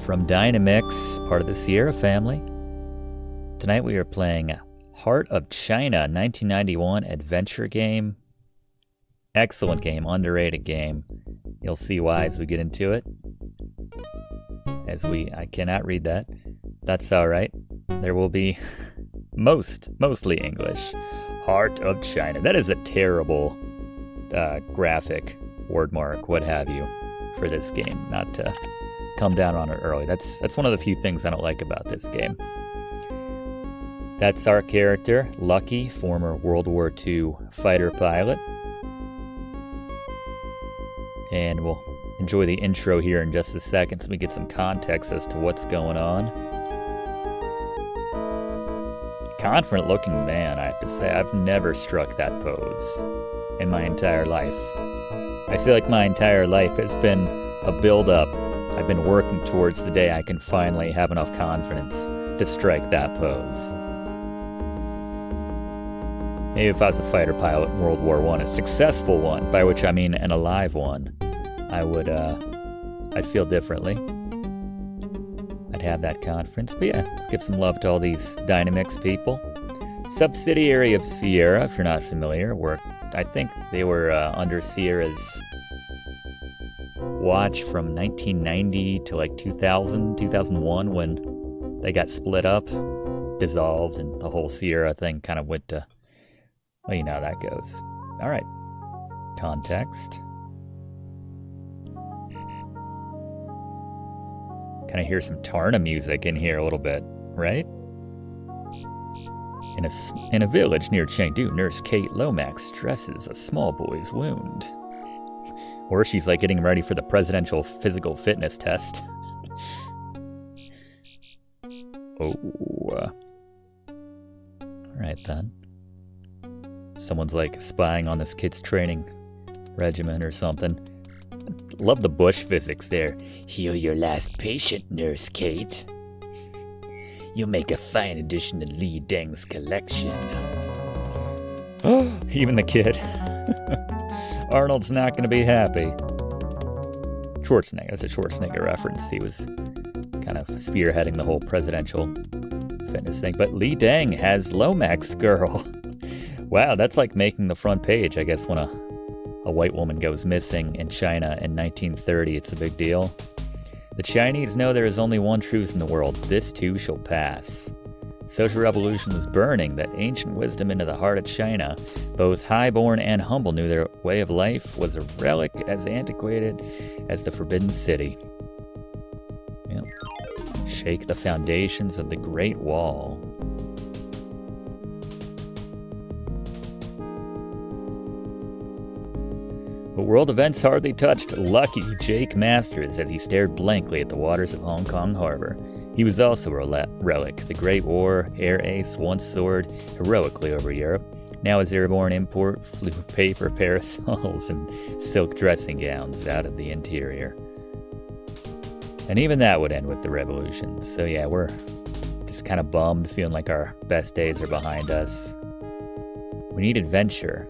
from Dynamix, part of the Sierra family. Tonight we are playing Heart of China, 1991 adventure game. Excellent game, underrated game. You'll see why as we get into it. I cannot read that. That's alright. There will be mostly English. Heart of China. That is a terrible graphic, word mark, what have you, for this game. Not to come down on it early. That's one of the few things I don't like about this game. That's our character, Lucky, former World War II fighter pilot. And we'll enjoy the intro here in just a second so we get some context as to what's going on. Confident looking man, I have to say. I've never struck that pose in my entire life. I feel like my entire life has been a build-up. I've been working towards the day I can finally have enough confidence to strike that pose. Maybe if I was a fighter pilot in World War I, a successful one, by which I mean an alive one, I'd feel differently. I'd have that confidence. But yeah, let's give some love to all these Dynamix people. Subsidiary of Sierra, if you're not familiar, I think they were under Sierra's watch from 1990 to like 2000, 2001 when they got split up, dissolved, and the whole Sierra thing kind of went to, well, you know how that goes. All right, context. Kind of hear some Tarna music in here a little bit, right? In a village near Chengdu, nurse Kate Lomax dresses a small boy's wound. Or she's like getting ready for the presidential physical fitness test. Alright then. Someone's like spying on this kid's training regimen or something. Love the bush physics there. Heal your last patient, Nurse Kate. You'll make a fine addition to Li Deng's collection. Even the kid. Arnold's not going to be happy. Schwarzenegger. That's a Schwarzenegger reference. He was kind of spearheading the whole presidential fitness thing. But Li Deng has Lomax girl. Wow, that's like making the front page, I guess, when a white woman goes missing in China in 1930. It's a big deal. The Chinese know there is only one truth in the world. This too shall pass. Social revolution was burning that ancient wisdom into the heart of China. Both highborn and humble knew their way of life was a relic as antiquated as the Forbidden City. Yep. Shake the foundations of the Great Wall. But world events hardly touched Lucky Jake Masters as he stared blankly at the waters of Hong Kong Harbor. He was also a relic. The Great War, air ace, once soared heroically over Europe. Now his airborne import flew paper parasols and silk dressing gowns out of the interior. And even that would end with the revolution. So yeah, we're just kind of bummed, feeling like our best days are behind us. We need adventure.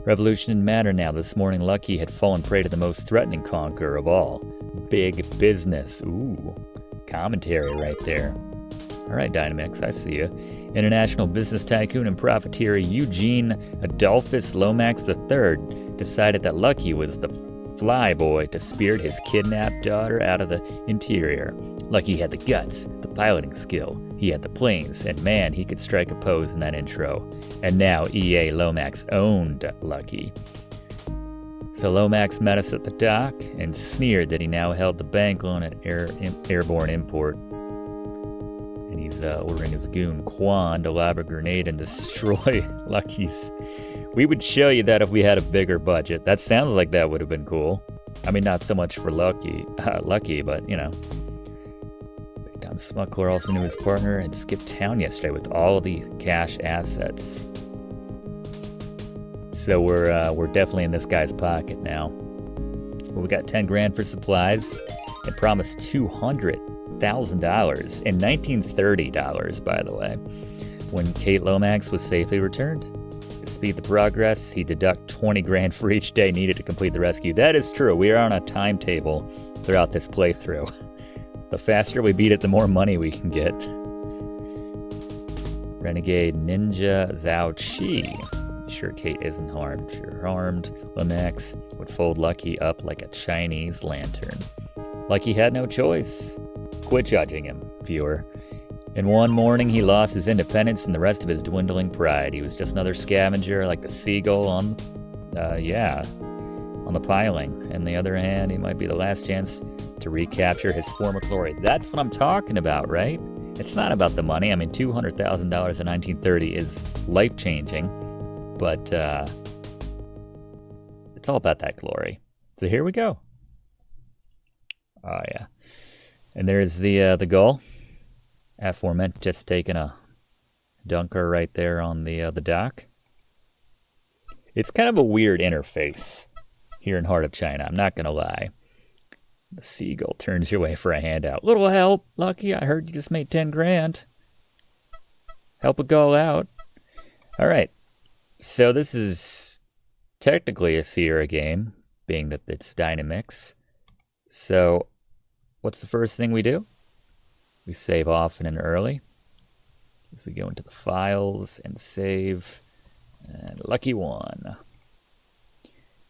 Revolution didn't matter now. This morning, Lucky had fallen prey to the most threatening conqueror of all. Big business. Ooh, commentary right there. All right, Dynamix, I see you. International business tycoon and profiteer Eugene Adolphus Lomax III decided that Lucky was the fly boy to spirit his kidnapped daughter out of the interior. Lucky had the guts, the piloting skill, he had the planes, and man, he could strike a pose in that intro. And now E.A. Lomax owned Lucky. So Lomax met us at the dock and sneered that he now held the bank loan at airborne import. And he's ordering his goon Quan to lob a grenade and destroy Lucky's. We would show you that if we had a bigger budget. That sounds like that would have been cool. I mean, not so much for Lucky, but, you know. Big time smuggler also knew his partner had skipped town yesterday with all the cash assets. So we're definitely in this guy's pocket now. Well, we got 10 grand for supplies and promised $200,000 in 1930 dollars, by the way, when Kate Lomax was safely returned. To speed the progress, he deduct 20 grand for each day needed to complete the rescue. That is true. We are on a timetable throughout this playthrough. The faster we beat it, the more money we can get. Renegade Ninja Zao Chi. Sure Kate isn't harmed. You're harmed. Lomax would fold Lucky up like a Chinese lantern. Lucky had no choice. Quit judging him, viewer. In one morning, he lost his independence and the rest of his dwindling pride. He was just another scavenger like the seagull on the piling. On the other hand, he might be the last chance to recapture his former glory. That's what I'm talking about, right? It's not about the money. I mean, $200,000 in 1930 is life-changing, but it's all about that glory. So here we go. Oh, yeah. And there's the goal. Aforementioned, just taking a dunker right there on the dock. It's kind of a weird interface here in Heart of China, I'm not going to lie. The seagull turns your way for a handout. Little help, Lucky. I heard you just made 10 grand. Help a gull out. All right. So this is technically a Sierra game, being that it's Dynamix. So what's the first thing we do? We save often and early. As we go into the files and save. And Lucky 1.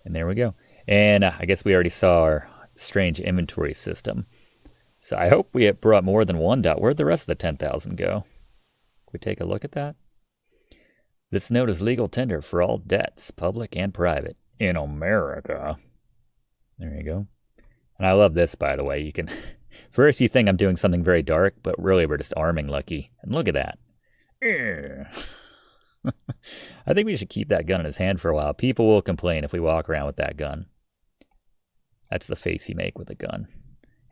And there we go. And I guess we already saw our strange inventory system. So I hope we have brought more than one dot. Where'd the rest of the 10,000 go? Can we take a look at that? This note is legal tender for all debts, public and private, in America. There you go. And I love this, by the way. You can... First you think I'm doing something very dark, but really we're just arming Lucky. And look at that. I think we should keep that gun in his hand for a while. People will complain if we walk around with that gun. That's the face you make with a gun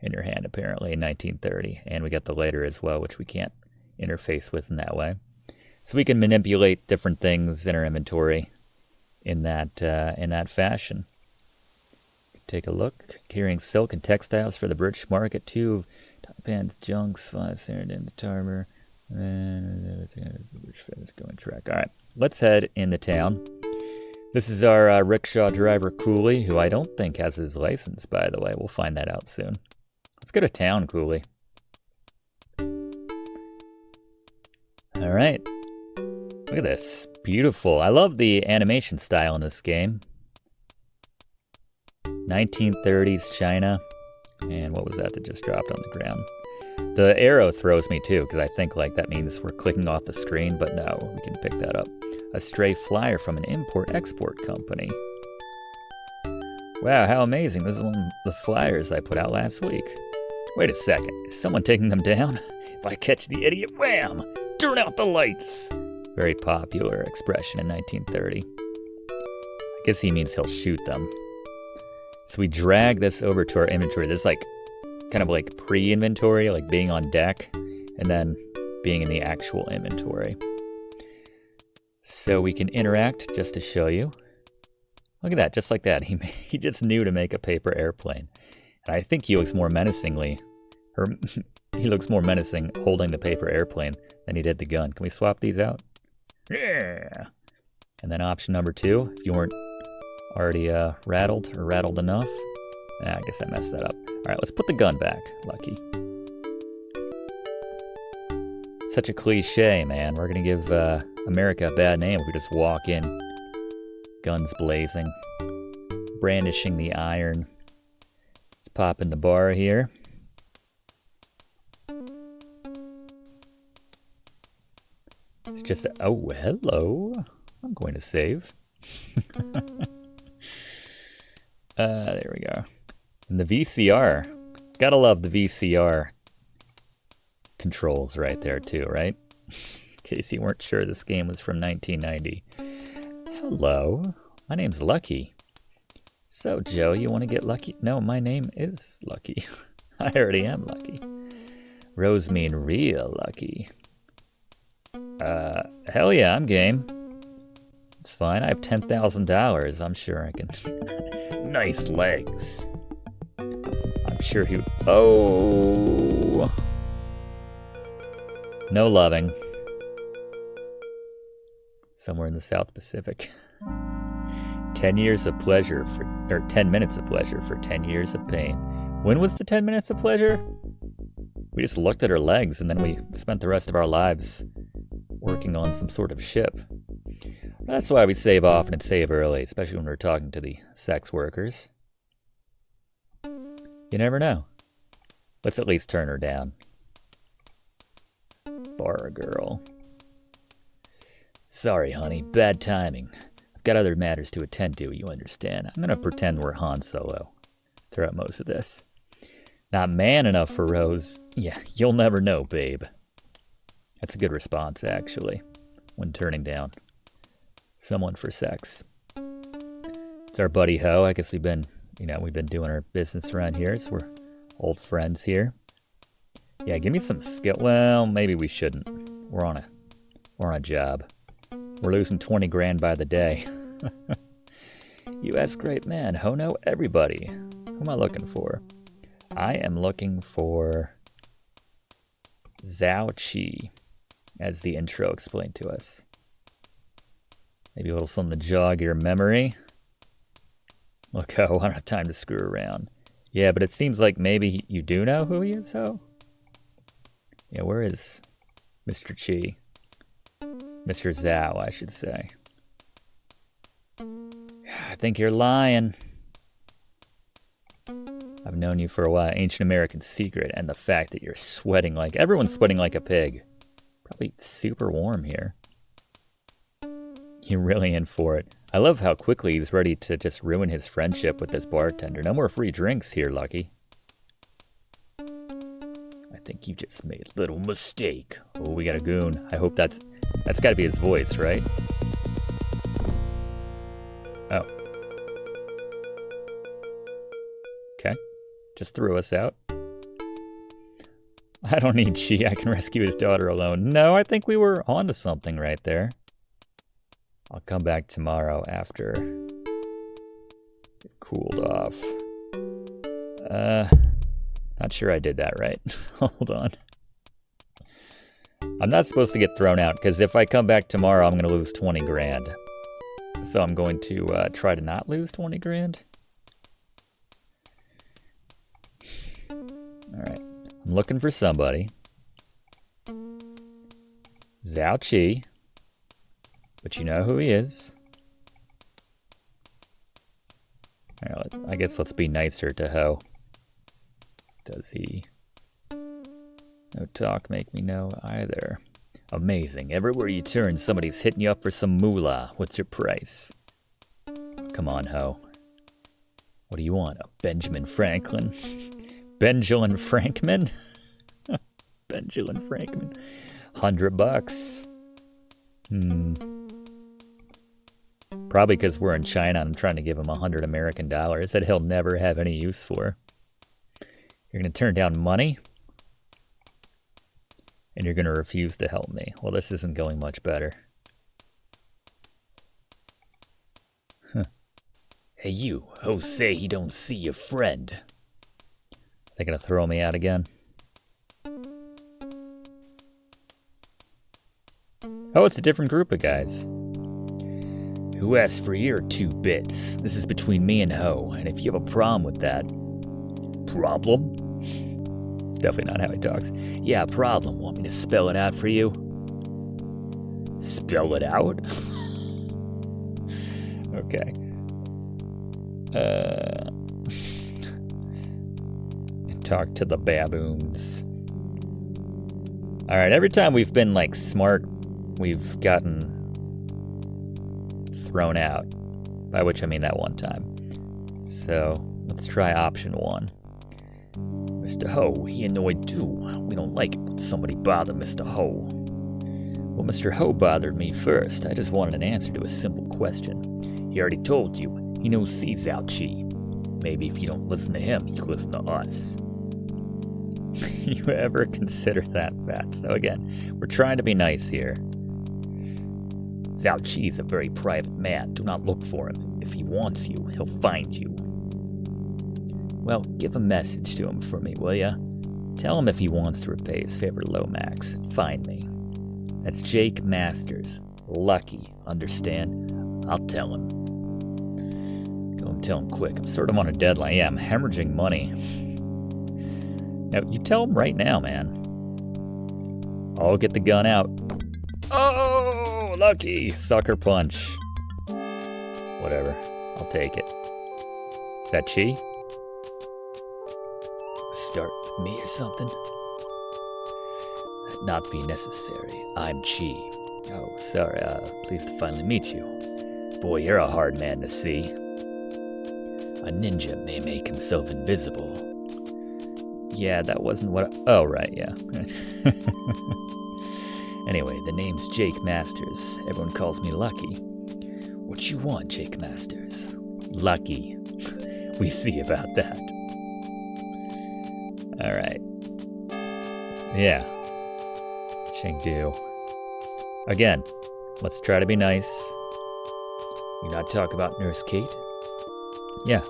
in your hand, apparently, in 1930. And we got the lighter as well, which we can't interface with in that way. So we can manipulate different things in our inventory in that fashion. Take a look. Carrying silk and textiles for the British market, too. Top pants, junks, flies, in the tarver. And going track. All right, let's head into town. This is our rickshaw driver, Cooley, who I don't think has his license, by the way. We'll find that out soon. Let's go to town, Cooley. All right. Look at this. Beautiful. I love the animation style in this game. 1930s China. And what was that just dropped on the ground? The arrow throws me too, because I think like that means we're clicking off the screen, but no, we can pick that up. A stray flyer from an import-export company. Wow, how amazing. This is one of the flyers I put out last week. Wait a second, is someone taking them down? If I catch the idiot, wham! Turn out the lights! Very popular expression in 1930. I guess he means he'll shoot them. So we drag this over to our inventory. This is like kind of like pre-inventory, like being on deck, and then being in the actual inventory. So we can interact just to show you. Look at that, just like that. He just knew to make a paper airplane. And I think he looks more menacingly, or he looks more menacing holding the paper airplane than he did the gun. Can we swap these out? Yeah. And then option number 2, if you weren't already rattled enough. I guess I messed that up. All right, let's put the gun back, Lucky. Such a cliche, man. We're going to give America a bad name if we just walk in, guns blazing, brandishing the iron. Let's pop in the bar here. It's just oh, hello. I'm going to save. There we go. And the VCR. Gotta love the VCR controls right there too, right? In case you weren't sure this game was from 1990. Hello, my name's Lucky. So, Joe, you want to get lucky? No, my name is Lucky. I already am lucky. Rose mean real lucky. Hell yeah, I'm game. It's fine, I have $10,000. I'm sure I can... Nice legs. I'm sure he... Oh... No loving. Somewhere in the South Pacific. 10 years of pleasure for... Or 10 minutes of pleasure for 10 years of pain. When was the 10 minutes of pleasure? We just looked at her legs and then we spent the rest of our lives working on some sort of ship. That's why we save often and save early, especially when we're talking to the sex workers. You never know. Let's at least turn her down. Bar girl. Sorry, honey. Bad timing. I've got other matters to attend to, you understand. I'm gonna pretend we're Han Solo throughout most of this. Not man enough for Rose. Yeah, you'll never know, babe. That's a good response, actually, when turning down someone for sex. It's our buddy Ho. I guess we've been doing our business around here, so we're old friends here. Yeah, give me some skill. Well, maybe we shouldn't. We're on a job. We're losing 20 grand by the day. U.S. great man. Ho know everybody. Who am I looking for? I am looking for Zao Chi, as the intro explained to us. Maybe a little something to jog your memory. Look, Ho, I don't have time to screw around. Yeah, but it seems like maybe you do know who he is, Ho? Yeah, where is Mr. Chi? Mr. Zao, I should say. I think you're lying. I've known you for a while. Ancient American secret, and the fact that you're sweating like... Everyone's sweating like a pig. Probably super warm here. You're really in for it. I love how quickly he's ready to just ruin his friendship with this bartender. No more free drinks here, Lucky. I think you just made a little mistake. Oh, we got a goon. I hope that's got to be his voice, right? Oh. Okay. Just threw us out. I don't need Chi. I can rescue his daughter alone. No, I think we were onto something right there. I'll come back tomorrow after it cooled off. Not sure I did that right. Hold on. I'm not supposed to get thrown out, because if I come back tomorrow, I'm going to lose 20 grand. So I'm going to try to not lose 20 grand. Alright. I'm looking for somebody. Zao Chi. But you know who he is. Alright, I guess let's be nicer to Ho. Does he? No talk make me know either. Amazing. Everywhere you turn, somebody's hitting you up for some moolah. What's your price? Come on, Ho. What do you want? A Benjamin Franklin? Benjamin Frankman? Benjamin Frankman. $100. Probably because we're in China and I'm trying to give him 100 American dollars that he'll never have any use for. You're going to turn down money? And you're going to refuse to help me. Well, this isn't going much better. Huh. Hey you, Jose, he don't see your friend. They're going to throw me out again? Oh, it's a different group of guys. Who asked for your 2 bits? This is between me and Ho, and if you have a problem with that... Problem? It's definitely not how he talks. Yeah, problem. Want me to spell it out for you? Spell it out? Okay. Talk to the baboons. Alright, every time we've been, like, smart, we've gotten thrown out. By which I mean that one time. So, let's try option 1. Mr. Ho, he annoyed too. We don't like it when somebody bother Mr. Ho. Well, Mr. Ho bothered me first. I just wanted an answer to a simple question. He already told you. He knows Zao Chi. Maybe if you don't listen to him, you listen to us. You ever consider that, Pat? So again, we're trying to be nice here. Zao Chi is a very private man. Do not look for him. If he wants you, he'll find you. Well, give a message to him for me, will ya? Tell him if he wants to repay his favor to Lomax, find me. That's Jake Masters. Lucky, understand? I'll tell him. Go and tell him quick. I'm sort of on a deadline. Yeah, I'm hemorrhaging money. Now, you tell him right now, man. I'll get the gun out. Oh, lucky. Sucker punch. Whatever. I'll take it. Is that Chi? Start with me or something? That'd not be necessary. I'm Chi. Oh, sorry. Pleased to finally meet you. Boy, you're a hard man to see. A ninja may make himself invisible. Yeah, that wasn't what oh, right, yeah. Anyway, the name's Jake Masters. Everyone calls me Lucky. What you want, Jake Masters? Lucky. We see about that. Alright. Yeah. Chengdu. Again, let's try to be nice. You not talk about Nurse Kate? Yeah.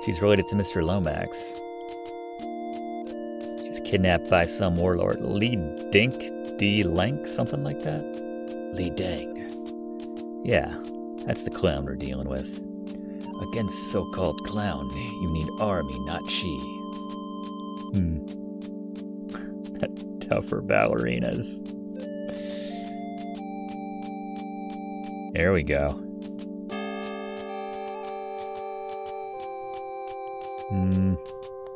She's related to Mr. Lomax. She's kidnapped by some warlord. Li Deng, something like that? Li Deng. Yeah, that's the clown we're dealing with. Against so-called clown, you need army, not Chi. Tougher ballerinas. There we go.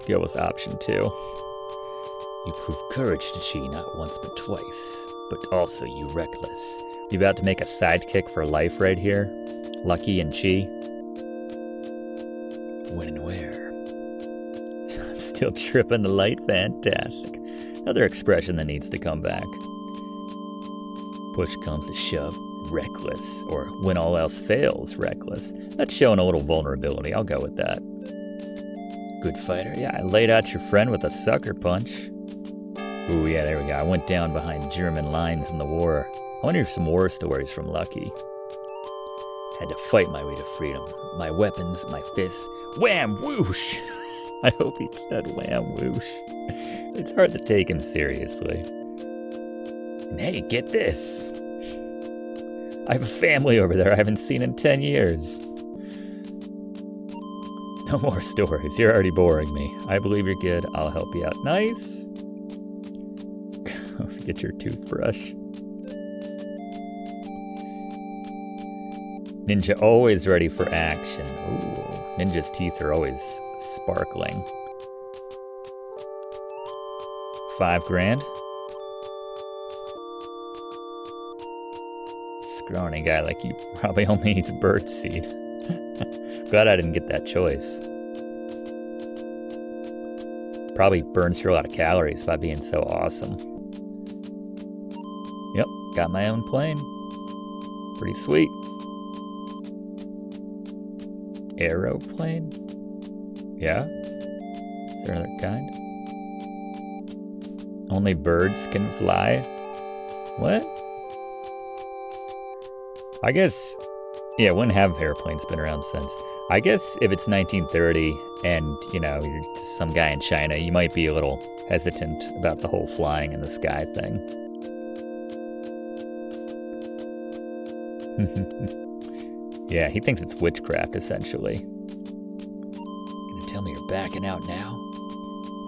Go with option 2. You prove courage to Chi not once but twice, but also you reckless. You about to make a sidekick for life right here? Lucky and Chi? When and where? I'm still tripping the light. Fantastic. Another expression that needs to come back. Push comes to shove, reckless. Or when all else fails, reckless. That's showing a little vulnerability. I'll go with that. Good fighter. Yeah, I laid out your friend with a sucker punch. Ooh, yeah, there we go. I went down behind German lines in the war. I wonder if some war stories from Lucky. Had to fight my way to freedom. My weapons, my fists. Wham, whoosh! I hope he said wham, whoosh. It's hard to take him seriously. And hey, get this. I have a family over there I haven't seen in 10 years. No more stories. You're already boring me. I believe you're good. I'll help you out. Nice. Get your toothbrush. Ninja always ready for action. Ooh, Ninja's teeth are always sparkling. 5 grand. Scrawny guy like you probably only eats birdseed. Glad I didn't get that choice. Probably burns through a lot of calories by being so awesome. Yep, got my own plane. Pretty sweet. Aeroplane? Yeah? Is there another kind? Only birds can fly? What? I guess, yeah, wouldn't have airplanes been around since. I guess if it's 1930 and, you know, you're just some guy in China, you might be a little hesitant about the whole flying in the sky thing. Yeah, he thinks it's witchcraft, essentially. Gonna tell me you're backing out now?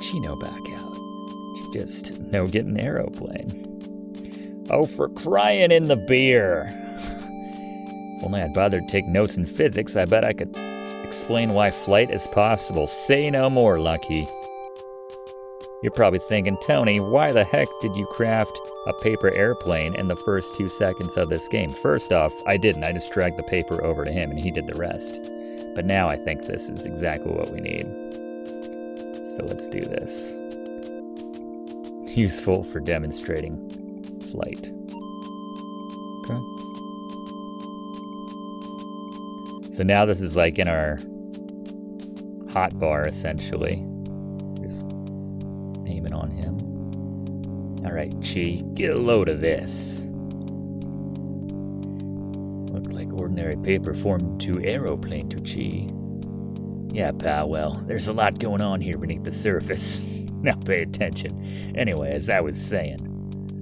She no back out. She just no getting aeroplane. Oh, for crying in the beer! If only I'd bothered to take notes in physics, I bet I could explain why flight is possible. Say no more, Lucky. You're probably thinking, Tony, why the heck did you craft a paper airplane in the first 2 seconds of this game? First off, I didn't. I just dragged the paper over to him and he did the rest. But now I think this is exactly what we need. So let's do this. Useful for demonstrating flight. Okay. So now this is like in our hot bar, essentially. Just aiming on him. All right, Chi, get a load of this. Looked like ordinary paper formed to aeroplane to Chi. Yeah, pal, well, there's a lot going on here beneath the surface. Now pay attention. Anyway, as I was saying,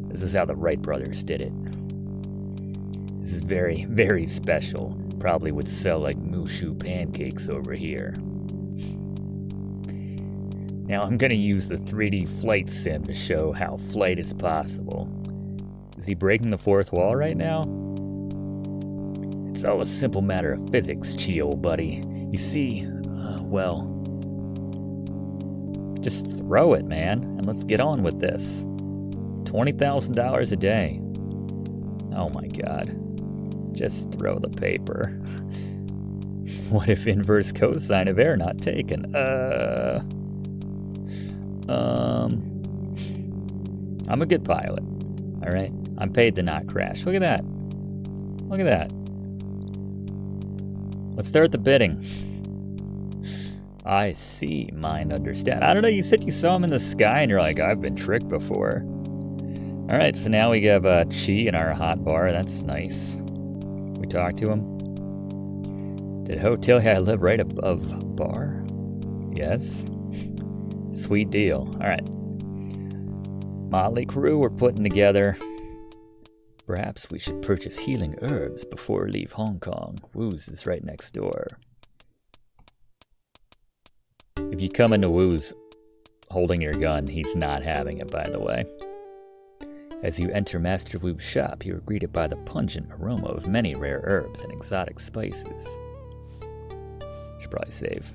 this is how the Wright brothers did it. This is very, very special. Probably would sell like Mushu pancakes over here. Now I'm gonna use the 3D flight sim to show how flight is possible. Is he breaking the fourth wall right now? It's all a simple matter of physics, Chi, old buddy. You see, well, just throw it, man, and let's get on with this. $20,000 a day. Oh my god. Just throw the paper. What if inverse cosine of air not taken? I'm a good pilot. Alright? I'm paid to not crash. Look at that. Look at that. Let's start the bidding. I see, mind understand. I don't know, you said you saw him in the sky and you're like, I've been tricked before. Alright, so now we have Chi in our hot bar. That's nice. We talked to him. Did Ho tell you I live right above bar? Yes. Sweet deal. Alright. Motley crew we're putting together. Perhaps we should purchase healing herbs before we leave Hong Kong. Wu's is right next door. If you come into Wu's holding your gun, he's not having it, by the way. As you enter Master Wu's shop, you are greeted by the pungent aroma of many rare herbs and exotic spices. Should probably save.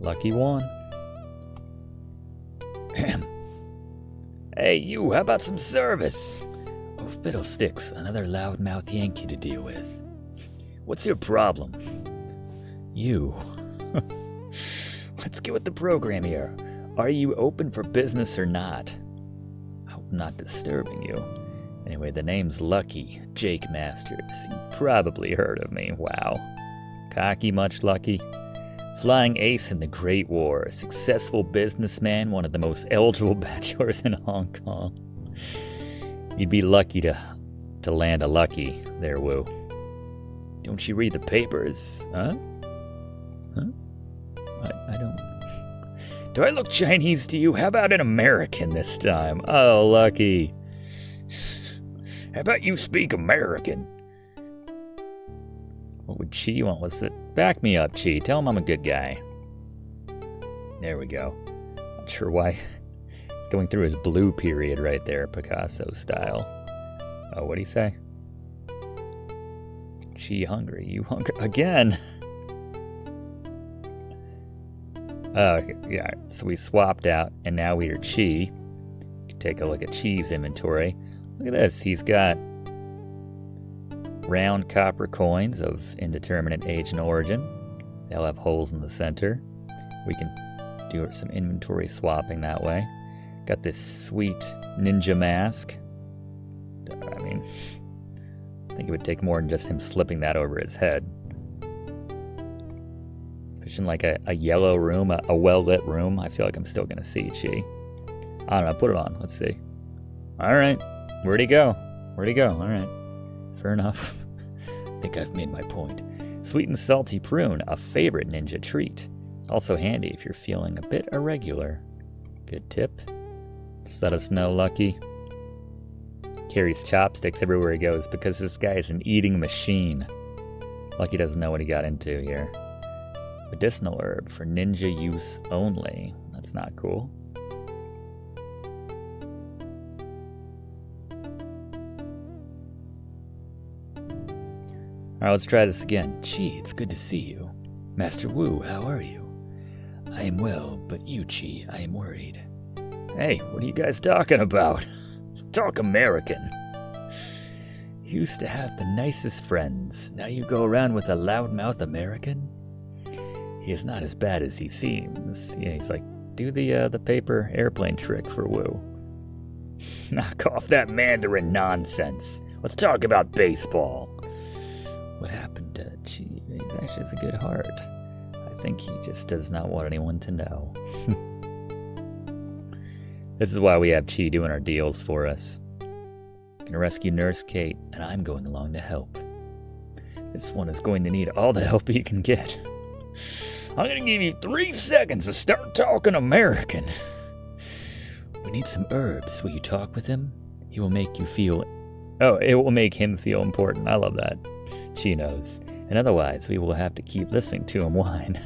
Lucky one. Hey, you, how about some service? Oh, fiddlesticks, another loudmouth Yankee to deal with. What's your problem? You. Let's get with the program here. Are you open for business or not? I hope not disturbing you. Anyway, the name's Lucky, Jake Masters. You've probably heard of me. Wow. Cocky much, Lucky? Flying ace in the Great War, successful businessman, one of the most eligible bachelors in Hong Kong. You'd be lucky to land a Lucky there, Wu. Don't you read the papers? Huh? I don't. Do I look Chinese to you? How about an American this time? Oh, Lucky. How about you speak American? What would Chi want? What's it? Back me up, Chi. Tell him I'm a good guy. There we go. Not sure why. Going through his blue period right there, Picasso style. Oh, what'd he say? Chi hungry. You hungry? Again! Yeah, so we swapped out, and now we are Chi. You can take a look at Chi's inventory. Look at this. He's got round copper coins of indeterminate age and origin. They'll have holes in the center. We can do some inventory swapping that way. Got this sweet ninja mask. I mean, I think it would take more than just him slipping that over his head. If in like a yellow room, a well-lit room, I feel like I'm still going to see Chi. I don't know, put it on. Let's see. All right. Where'd he go? Where'd he go? All right. Fair enough. I think I've made my point. Sweet and salty prune, a favorite ninja treat. Also handy if you're feeling a bit irregular. Good tip. Just let us know, Lucky. Carries chopsticks everywhere he goes because this guy is an eating machine. Lucky doesn't know what he got into here. Medicinal herb for ninja use only. That's not cool. Alright, let's try this again. Chi, it's good to see you. Master Wu, how are you? I am well, but you, Chi, I am worried. Hey, what are you guys talking about? Talk American. You used to have the nicest friends. Now you go around with a loudmouth American? He is not as bad as he seems. Yeah, he's like, do the paper airplane trick for Wu. Knock off that Mandarin nonsense. Let's talk about baseball. What happened to Chi? He actually has a good heart. I think he just does not want anyone to know. This is why we have Chi doing our deals for us. Gonna rescue Nurse Kate, and I'm going along to help. This one is going to need all the help he can get. I'm gonna give you 3 seconds to start talking American. We need some herbs. Will you talk with him? He will make you feel... Oh, it will make him feel important. I love that. She knows. And otherwise, we will have to keep listening to him whine.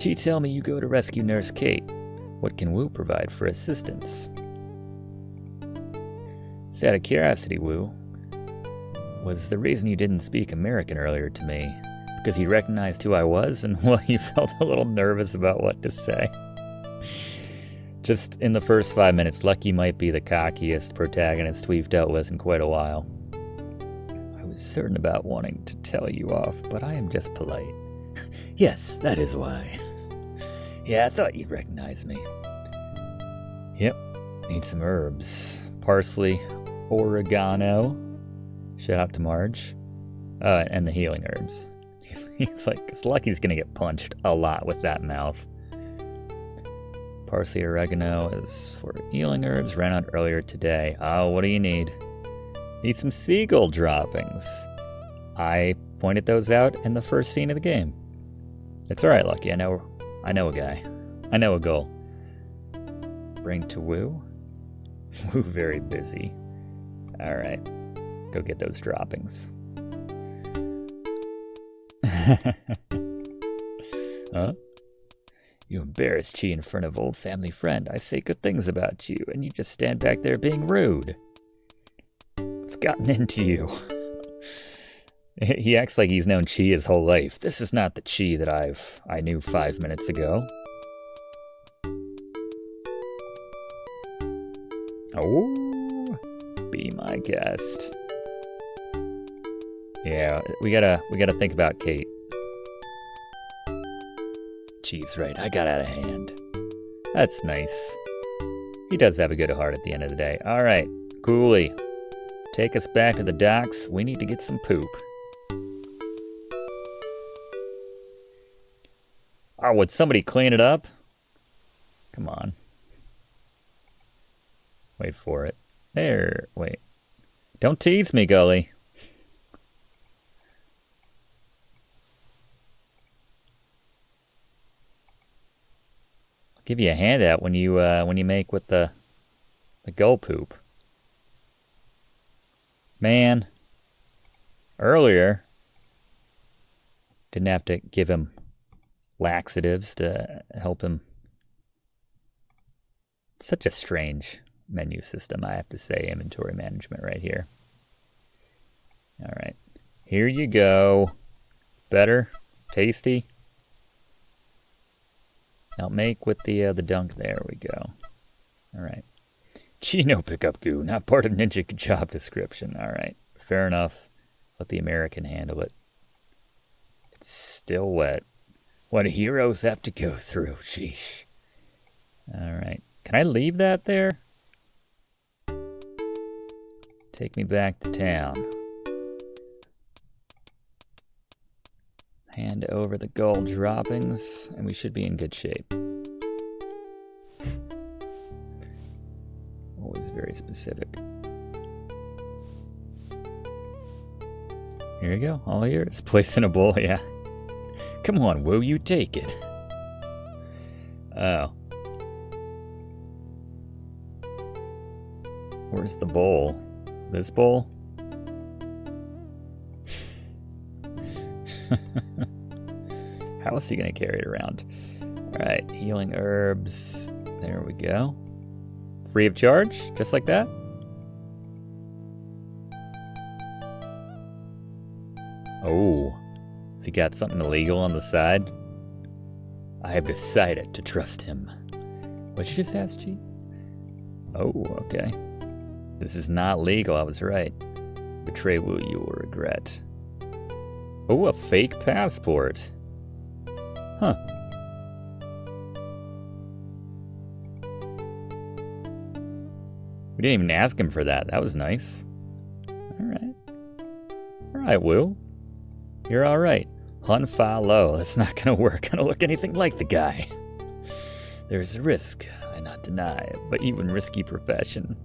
Chi, tell me you go to rescue Nurse Kate. What can Wu provide for assistance? Just out of curiosity, Wu, was the reason you didn't speak American earlier to me because you recognized who I was and, well, you felt a little nervous about what to say? Just in the first 5 minutes, Lucky might be the cockiest protagonist we've dealt with in quite a while. I was certain about wanting to tell you off, but I am just polite. Yes, that is why. Yeah, I thought you'd recognize me. Yep, need some herbs. Parsley, oregano. Shout out to Marge. And the healing herbs. He's like, it's Lucky's gonna get punched a lot with that mouth. Parsley, oregano is for healing herbs. Ran out earlier today. Oh, what do you need? Need some seagull droppings. I pointed those out in the first scene of the game. It's alright, Lucky. I know a guy. I know a goal. Bring to Wu? Wu very busy. Alright. Go get those droppings. Huh? You embarrass Chi in front of old family friend. I say good things about you, and you just stand back there being rude. What's gotten into you? He acts like he's known Chi his whole life. This is not the Chi that I knew 5 minutes ago. Oh, be my guest. Yeah, we gotta think about Kate. Chi's right, I got out of hand. That's nice. He does have a good heart at the end of the day. Alright, Cooley. Take us back to the docks. We need to get some poop. Oh, would somebody clean it up? Come on. Wait for it. There, wait. Don't tease me, Gully. I'll give you a handout when you make with the gull poop. Man, earlier didn't have to give him laxatives to help him. Such a strange menu system, I have to say. Inventory management right here. All right, here you go. Better, tasty. Now make with the dunk. There we go. All right. Chino pickup goo, not part of ninja job description. All right, fair enough. Let the American handle it. It's still wet. What heroes have to go through. Sheesh. All right. Can I leave that there? Take me back to town. Hand over the gold droppings, and we should be in good shape. Always very specific. Here you go. All yours. Place in a bowl, yeah. Come on, Wu, you take it. Oh. Where's the bowl? This bowl? How is he going to carry it around? Alright, healing herbs. There we go. Free of charge? Just like that? Oh. Has he got something illegal on the side? I have decided to trust him. What'd you just ask, Chi? Oh, okay. This is not legal, I was right. Betray Wu, you will regret. Oh, a fake passport. Huh. We didn't even ask him for that. That was nice. Alright. Alright, Wu. You're alright. Hun Fa Lo. That's not gonna work. I don't look anything like the guy. There's a risk, I not deny, but even risky profession.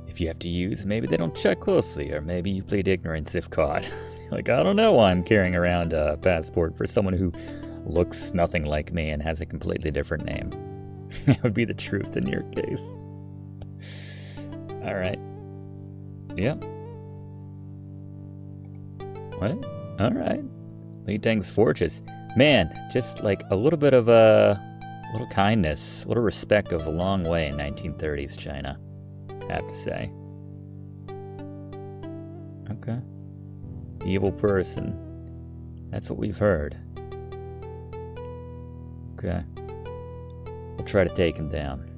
If you have to use, maybe they don't check closely, or maybe you plead ignorance if caught. Like, I don't know why I'm carrying around a passport for someone who looks nothing like me and has a completely different name. That would be the truth in your case. Alright. Yep. What? Alright. Li Deng's fortress. Man, just like a little bit of a little kindness, a little respect goes a long way in 1930s China, I have to say. Okay. Evil person. That's what we've heard. Okay. We'll try to take him down.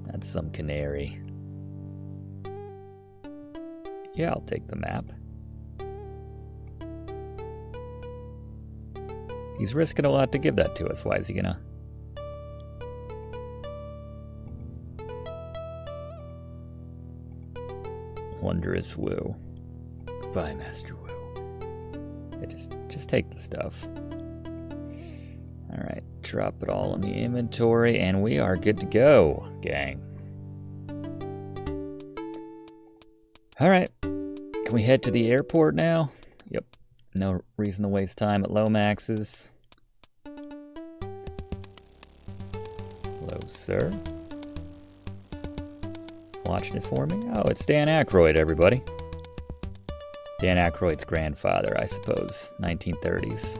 That's some canary. Yeah, I'll take the map. He's risking a lot to give that to us. Why is he gonna? Wondrous Wu. Goodbye, Master Wu. Yeah, just take the stuff. Alright, drop it all in the inventory, and we are good to go, gang. Alright, can we head to the airport now? Yep, no reason to waste time at Lomax's. Hello, sir. Watching it for me? Oh, it's Dan Aykroyd, everybody. Dan Aykroyd's grandfather, I suppose. 1930s.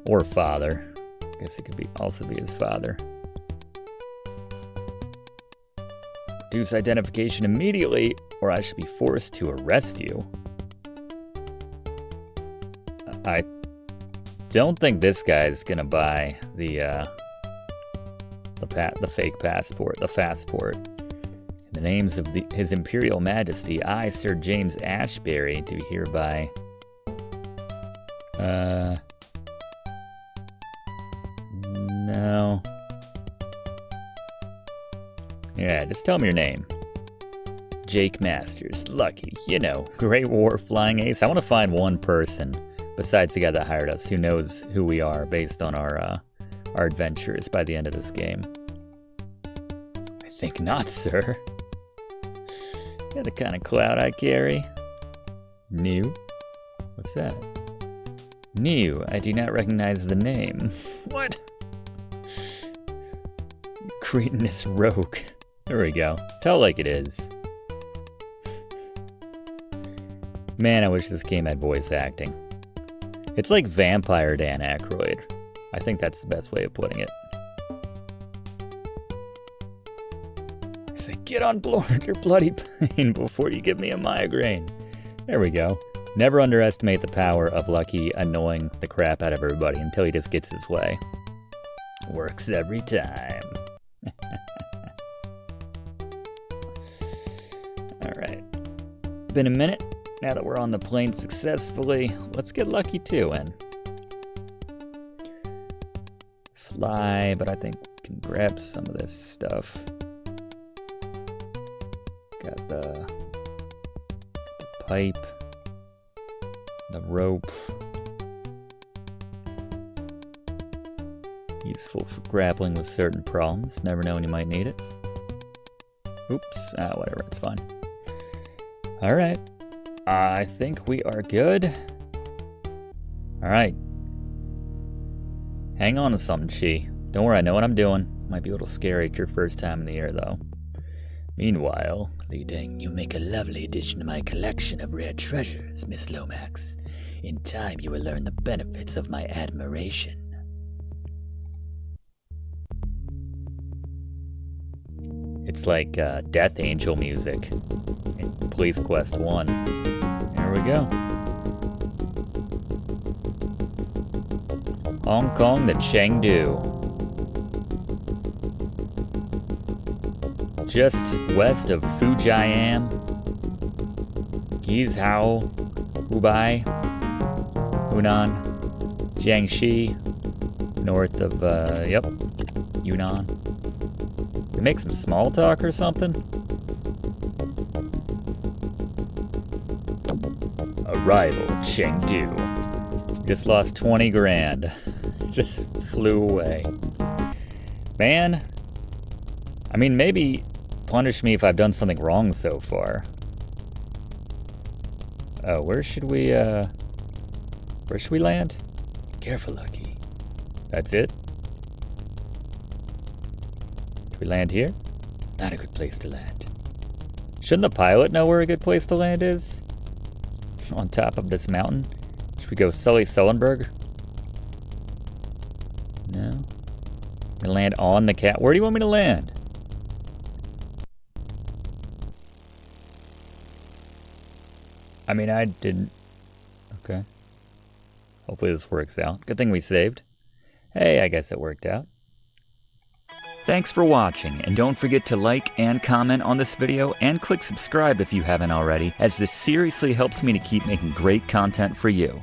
Or father. I guess it could also be his father. Produce identification immediately, or I should be forced to arrest you. I don't think this guy's gonna buy the fake passport, the passport. In the names of His Imperial Majesty, I, Sir James Ashbury, do hereby... No. Yeah, just tell me your name. Jake Masters, lucky, you know, Great War Flying Ace. I want to find one person, besides the guy that hired us, who knows who we are based on our adventures by the end of this game. I think not, sir. You're the kind of clout I carry. New? What's that? New, I do not recognize the name. What? Cretinous rogue. There we go. Tell like it is. Man, I wish this game had voice acting. It's like Vampire Dan Aykroyd. I think that's the best way of putting it. I say, get on board your bloody plane before you give me a migraine. There we go. Never underestimate the power of Lucky annoying the crap out of everybody until he just gets his way. Works every time. Alright. Been a minute. Now that we're on the plane successfully, let's get Lucky too and fly, but I think we can grab some of this stuff. Got the pipe, the rope. Useful for grappling with certain problems. Never know when you might need it. Oops. Whatever. It's fine. Alright. I think we are good. Alright. Hang on to something, Chi. Don't worry, I know what I'm doing. Might be a little scary at your first time in the air, though. Meanwhile, Li Deng, you make a lovely addition to my collection of rare treasures, Miss Lomax. In time, you will learn the benefits of my admiration. It's like Death Angel music in Police Quest 1. There we go. Hong Kong to Chengdu. Just west of Fujian, Guizhou, Hubei, Hunan, Jiangxi, north of, Yunnan. They make some small talk or something? Arrival, Chengdu. Just lost 20 grand. Just flew away. Man, I mean, maybe punish me if I've done something wrong so far. Where should we land? Careful, Lucky. That's it? We land here? Not a good place to land. Shouldn't the pilot know where a good place to land is? On top of this mountain? Should we go Sully Sullenberg? No? We land on the cat. Where do you want me to land? I mean, I didn't. Okay. Hopefully this works out. Good thing we saved. Hey, I guess it worked out. Thanks for watching, and don't forget to like and comment on this video, and click subscribe if you haven't already, as this seriously helps me to keep making great content for you.